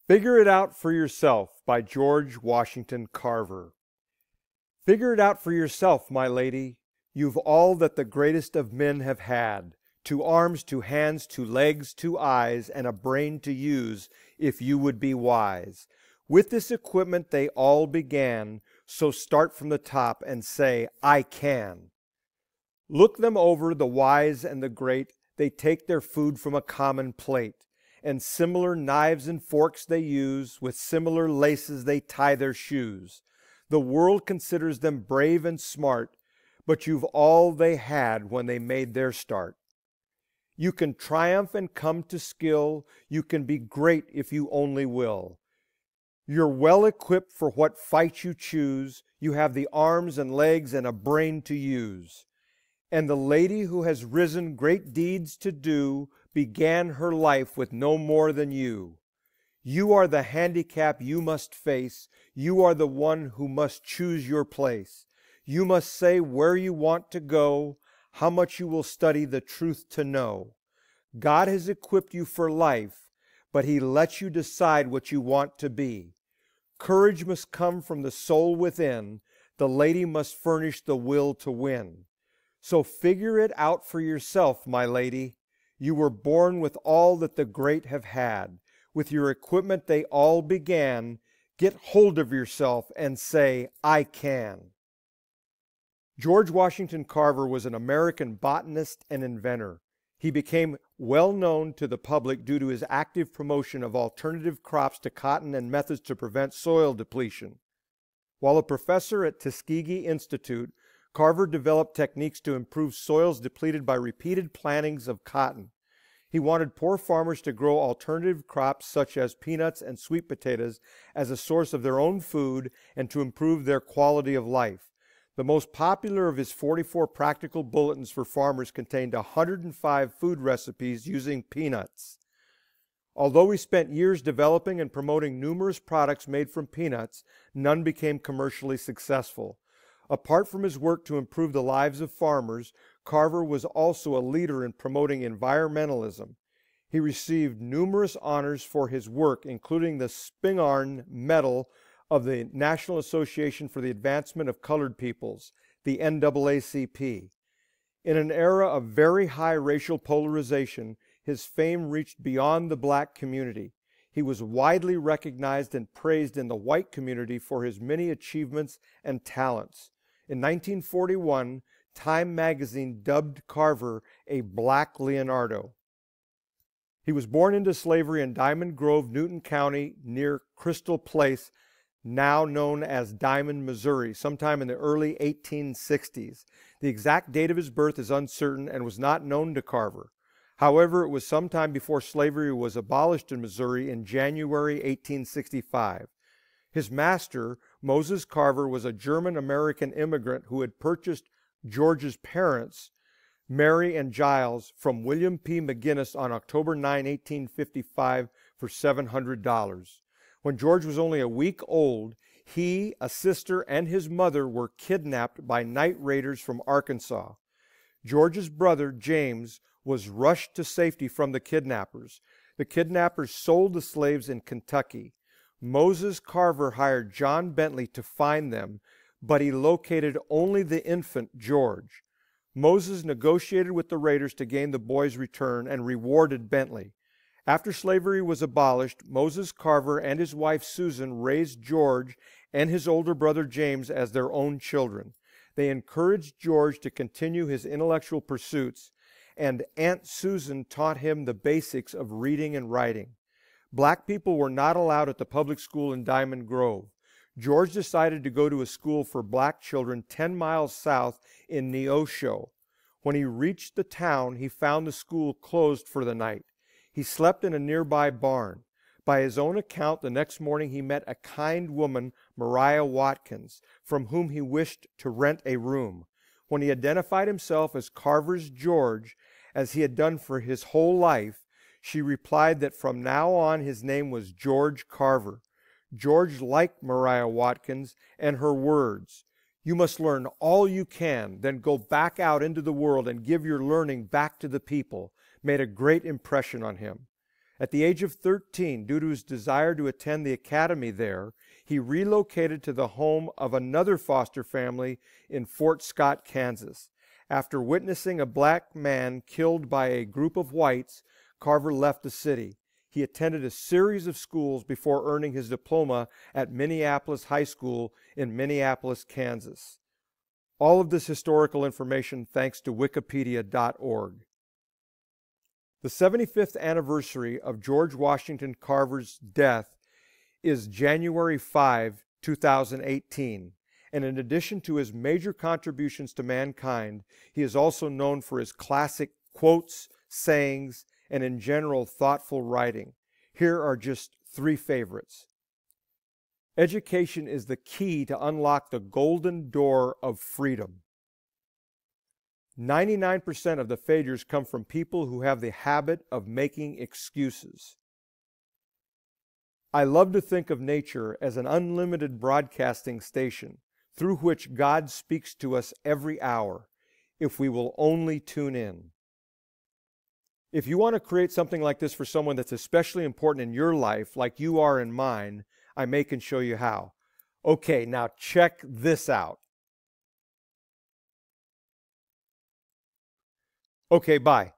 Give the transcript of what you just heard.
Figure It Out for Yourself by George Washington Carver. Figure it out for yourself, my lady. You've all that the greatest of men have had. 2 arms, 2 hands, 2 legs, 2 eyes, and a brain to use if you would be wise. With this equipment they all began, so start from the top and say, I can. Look them over, the wise and the great. They take their food from a common plate. And similar knives and forks they use, with similar laces they tie their shoes. The world considers them brave and smart, but you've all they had when they made their start. You can triumph and come to skill, you can be great if you only will. You're well equipped for what fight you choose, you have the arms and legs and a brain to use. And the lady who has risen great deeds to do began her life with no more than you. You are the handicap you must face. You are the one who must choose your place. You must say where you want to go, how much you will study the truth to know. God has equipped you for life, but He lets you decide what you want to be. Courage must come from the soul within. The lady must furnish the will to win. So figure it out for yourself, my lady. You were born with all that the great have had. With your equipment they all began. Get hold of yourself and say, I can. George Washington Carver was an American botanist and inventor. He became well known to the public due to his active promotion of alternative crops to cotton and methods to prevent soil depletion. While a professor at Tuskegee Institute, Carver developed techniques to improve soils depleted by repeated plantings of cotton. He wanted poor farmers to grow alternative crops such as peanuts and sweet potatoes as a source of their own food and to improve their quality of life. The most popular of his 44 practical bulletins for farmers contained 105 food recipes using peanuts. Although he spent years developing and promoting numerous products made from peanuts, none became commercially successful. Apart from his work to improve the lives of farmers, Carver was also a leader in promoting environmentalism. He received numerous honors for his work, including the Spingarn Medal of the National Association for the Advancement of Colored Peoples, the NAACP. In an era of very high racial polarization, his fame reached beyond the black community. He was widely recognized and praised in the white community for his many achievements and talents. In 1941, Time magazine dubbed Carver a Black Leonardo. He was born into slavery in Diamond Grove, Newton County, near Crystal Place, now known as Diamond, Missouri, sometime in the early 1860s. The exact date of his birth is uncertain and was not known to Carver. However, it was sometime before slavery was abolished in Missouri in January 1865. His master, Moses Carver, was a German-American immigrant who had purchased George's parents, Mary and Giles, from William P. McGinnis on October 9, 1855 for $700. When George was only a week old, he, a sister, and his mother were kidnapped by night raiders from Arkansas. George's brother, James, was rushed to safety from the kidnappers. The kidnappers sold the slaves in Kentucky. Moses Carver hired John Bentley to find them, but he located only the infant George. Moses negotiated with the raiders to gain the boy's return and rewarded Bentley. After slavery was abolished, Moses Carver and his wife Susan raised George and his older brother James as their own children. They encouraged George to continue his intellectual pursuits, and Aunt Susan taught him the basics of reading and writing. Black people were not allowed at the public school in Diamond Grove. George decided to go to a school for black children 10 miles south in Neosho. When he reached the town, he found the school closed for the night. He slept in a nearby barn. By his own account, the next morning he met a kind woman, Maria Watkins, from whom he wished to rent a room. When he identified himself as Carver's George, as he had done for his whole life, she replied that from now on his name was George Carver. George liked Maria Watkins and her words, "You must learn all you can, then go back out into the world and give your learning back to the people," made a great impression on him. At the age of 13, due to his desire to attend the academy there, he relocated to the home of another foster family in Fort Scott, Kansas. After witnessing a black man killed by a group of whites, Carver left the city. He attended a series of schools before earning his diploma at Minneapolis High School in Minneapolis, Kansas. All of this historical information thanks to wikipedia.org. The 75th anniversary of George Washington Carver's death is January 5, 2018. And in addition to his major contributions to mankind, he is also known for his classic quotes, sayings, and in general thoughtful writing. Here are just 3 favorites. Education is the key to unlock the golden door of freedom. 99% of the failures come from people who have the habit of making excuses. I love to think of nature as an unlimited broadcasting station through which God speaks to us every hour, if we will only tune in. If you want to create something like this for someone that's especially important in your life, like you are in mine, I can show you how. Okay, now check this out. Okay, bye.